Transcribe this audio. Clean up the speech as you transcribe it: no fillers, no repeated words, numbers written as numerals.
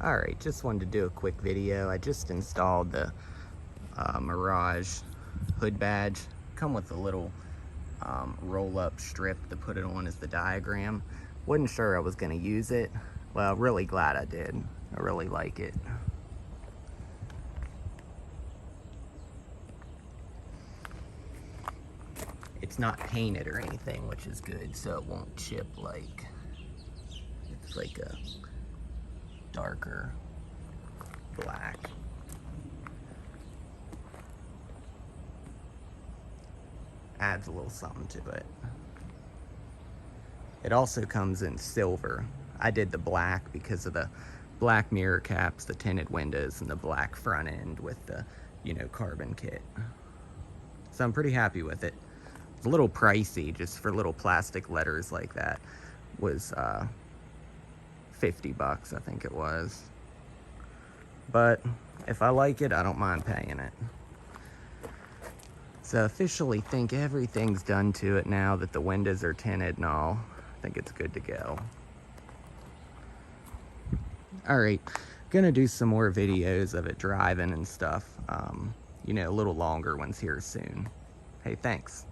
Alright, just wanted to do a quick video. I just installed the Mirage Hood Badge. Come with a little roll-up strip to put it on as the diagram. Wasn't sure I was going to use it. Well, really glad I did. I really like it. It's not painted or anything, which is good, so it won't chip like it's like a darker black. Adds a little something to it. It also comes in silver. I did the black because of the black mirror caps, the tinted windows, and the black front end with the, carbon kit. So I'm pretty happy with it. It's a little pricey just for little plastic letters like that. Was $50, I think it was. But if I like it, I don't mind paying it. So I officially think everything's done to it now that the windows are tinted and all. I think it's good to go. Alright, gonna do some more videos of it driving and stuff. A little longer ones here soon. Hey, thanks.